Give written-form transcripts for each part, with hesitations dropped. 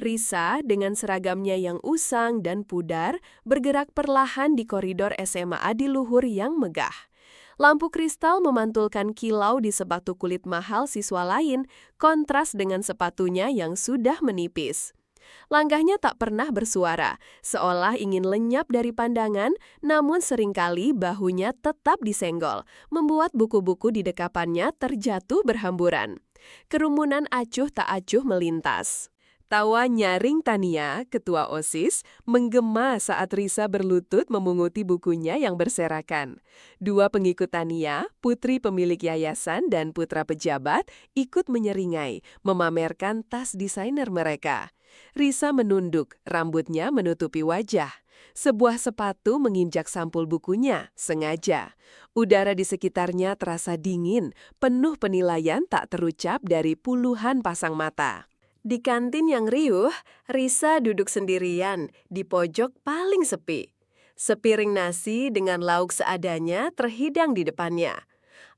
Risa dengan seragamnya yang usang dan pudar bergerak perlahan di koridor SMA Adiluhur yang megah. Lampu kristal memantulkan kilau di sepatu kulit mahal siswa lain, kontras dengan sepatunya yang sudah menipis. Langkahnya tak pernah bersuara, seolah ingin lenyap dari pandangan, namun seringkali bahunya tetap disenggol, membuat buku-buku di dekapannya terjatuh berhamburan. Kerumunan acuh tak acuh melintas. Tawa nyaring Tania, ketua OSIS, menggema saat Risa berlutut memunguti bukunya yang berserakan. Dua pengikut Tania, putri pemilik yayasan dan putra pejabat, ikut menyeringai, memamerkan tas desainer mereka. Risa menunduk, rambutnya menutupi wajah. Sebuah sepatu menginjak sampul bukunya, sengaja. Udara di sekitarnya terasa dingin, penuh penilaian tak terucap dari puluhan pasang mata. Di kantin yang riuh, Risa duduk sendirian di pojok paling sepi. Sepiring nasi dengan lauk seadanya terhidang di depannya.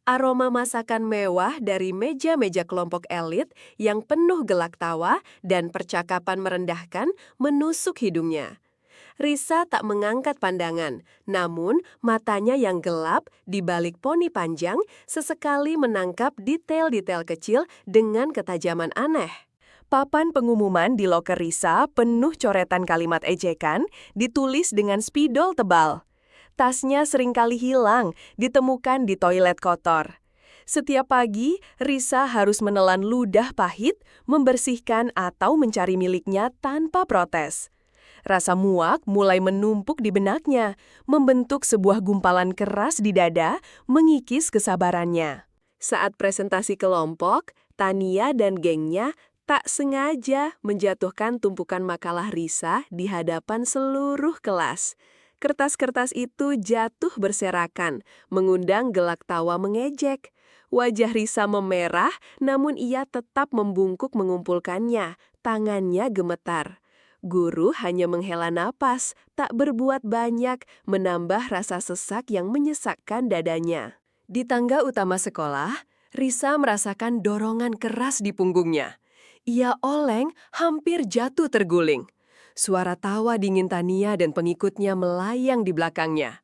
Aroma masakan mewah dari meja-meja kelompok elit yang penuh gelak tawa dan percakapan merendahkan menusuk hidungnya. Risa tak mengangkat pandangan, namun matanya yang gelap di balik poni panjang sesekali menangkap detail-detail kecil dengan ketajaman aneh. Papan pengumuman di loker Risa penuh coretan kalimat ejekan ditulis dengan spidol tebal. Tasnya seringkali hilang, ditemukan di toilet kotor. Setiap pagi, Risa harus menelan ludah pahit, membersihkan atau mencari miliknya tanpa protes. Rasa muak mulai menumpuk di benaknya, membentuk sebuah gumpalan keras di dada, mengikis kesabarannya. Saat presentasi kelompok, Tania dan gengnya tak sengaja menjatuhkan tumpukan makalah Risa di hadapan seluruh kelas. Kertas-kertas itu jatuh berserakan, mengundang gelak tawa mengejek. Wajah Risa memerah, namun ia tetap membungkuk mengumpulkannya, tangannya gemetar. Guru hanya menghela napas, tak berbuat banyak, menambah rasa sesak yang menyesakkan dadanya. Di tangga utama sekolah, Risa merasakan dorongan keras di punggungnya. Ia oleng, hampir jatuh terguling. Suara tawa dingin Tania dan pengikutnya melayang di belakangnya.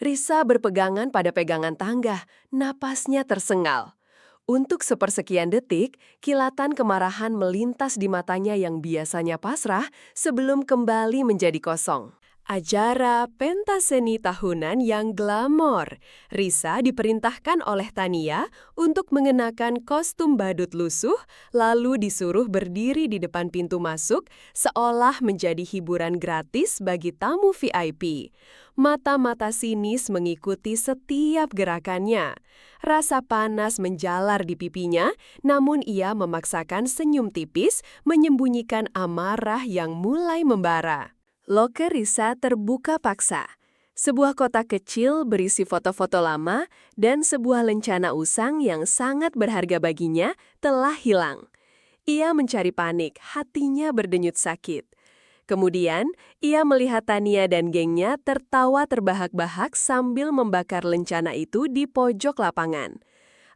Risa berpegangan pada pegangan tangga, napasnya tersengal. Untuk sepersekian detik, kilatan kemarahan melintas di matanya yang biasanya pasrah sebelum kembali menjadi kosong. Acara pentas seni tahunan yang glamor. Risa diperintahkan oleh Tania untuk mengenakan kostum badut lusuh, lalu disuruh berdiri di depan pintu masuk, seolah menjadi hiburan gratis bagi tamu VIP. Mata-mata sinis mengikuti setiap gerakannya. Rasa panas menjalar di pipinya, namun ia memaksakan senyum tipis, menyembunyikan amarah yang mulai membara. Loker Risa terbuka paksa. Sebuah kotak kecil berisi foto-foto lama dan sebuah lencana usang yang sangat berharga baginya telah hilang. Ia mencari panik, hatinya berdenyut sakit. Kemudian, ia melihat Tania dan gengnya tertawa terbahak-bahak sambil membakar lencana itu di pojok lapangan.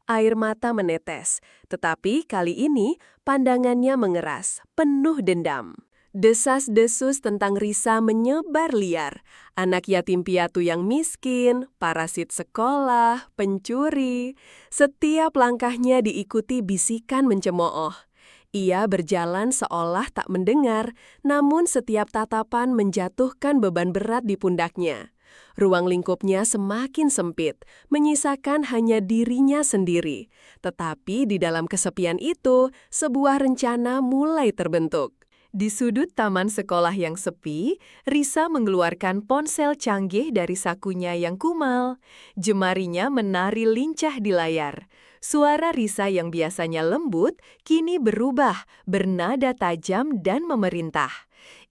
Air mata menetes, tetapi kali ini pandangannya mengeras, penuh dendam. Desas-desus tentang Risa menyebar liar. Anak yatim piatu yang miskin, parasit sekolah, pencuri. Setiap langkahnya diikuti bisikan mencemooh. Ia berjalan seolah tak mendengar, namun setiap tatapan menjatuhkan beban berat di pundaknya. Ruang lingkupnya semakin sempit, menyisakan hanya dirinya sendiri. Tetapi di dalam kesepian itu, sebuah rencana mulai terbentuk. Di sudut taman sekolah yang sepi, Risa mengeluarkan ponsel canggih dari sakunya yang kumal. Jemarinya menari lincah di layar. Suara Risa yang biasanya lembut, kini berubah, bernada tajam dan memerintah.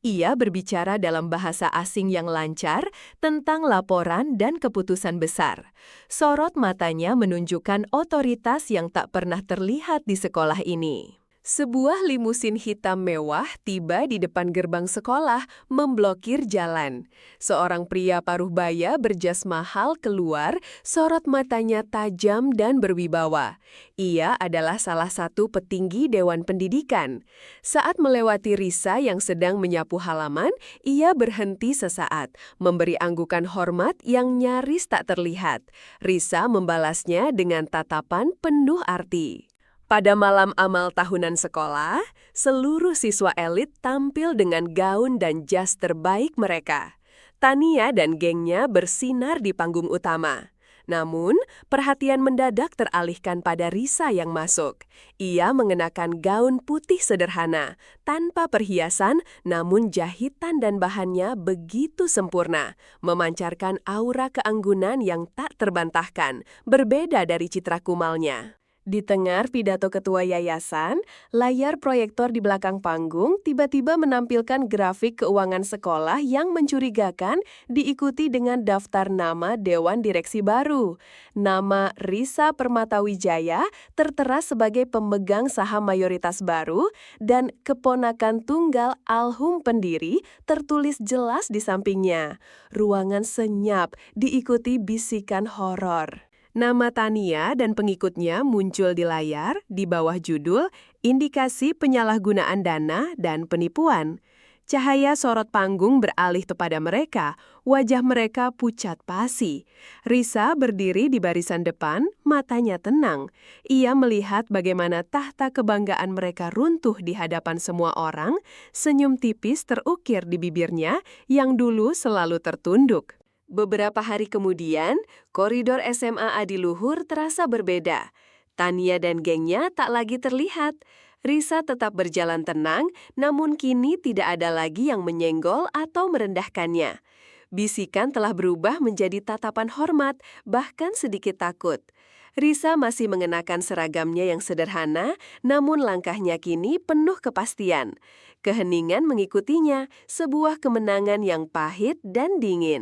Ia berbicara dalam bahasa asing yang lancar tentang laporan dan keputusan besar. Sorot matanya menunjukkan otoritas yang tak pernah terlihat di sekolah ini. Sebuah limusin hitam mewah tiba di depan gerbang sekolah, memblokir jalan. Seorang pria paruh baya berjas mahal keluar, sorot matanya tajam dan berwibawa. Ia adalah salah satu petinggi Dewan Pendidikan. Saat melewati Risa yang sedang menyapu halaman, ia berhenti sesaat, memberi anggukan hormat yang nyaris tak terlihat. Risa membalasnya dengan tatapan penuh arti. Pada malam amal tahunan sekolah, seluruh siswa elit tampil dengan gaun dan jas terbaik mereka. Tania dan gengnya bersinar di panggung utama. Namun, perhatian mendadak teralihkan pada Risa yang masuk. Ia mengenakan gaun putih sederhana, tanpa perhiasan, namun jahitan dan bahannya begitu sempurna, memancarkan aura keanggunan yang tak terbantahkan, berbeda dari citra kumalnya. Di tengah pidato ketua yayasan, layar proyektor di belakang panggung tiba-tiba menampilkan grafik keuangan sekolah yang mencurigakan diikuti dengan daftar nama Dewan Direksi baru. Nama Risa Permatawijaya tertera sebagai pemegang saham mayoritas baru dan keponakan tunggal alhum pendiri tertulis jelas di sampingnya. Ruangan senyap diikuti bisikan horor. Nama Tania dan pengikutnya muncul di layar di bawah judul Indikasi Penyalahgunaan Dana dan Penipuan. Cahaya sorot panggung beralih kepada mereka, wajah mereka pucat pasi. Risa berdiri di barisan depan, matanya tenang. Ia melihat bagaimana tahta kebanggaan mereka runtuh di hadapan semua orang, senyum tipis terukir di bibirnya yang dulu selalu tertunduk. Beberapa hari kemudian, koridor SMA Adiluhur terasa berbeda. Tania dan gengnya tak lagi terlihat. Risa tetap berjalan tenang, namun kini tidak ada lagi yang menyenggol atau merendahkannya. Bisikan telah berubah menjadi tatapan hormat, bahkan sedikit takut. Risa masih mengenakan seragamnya yang sederhana, namun langkahnya kini penuh kepastian. Keheningan mengikutinya, sebuah kemenangan yang pahit dan dingin.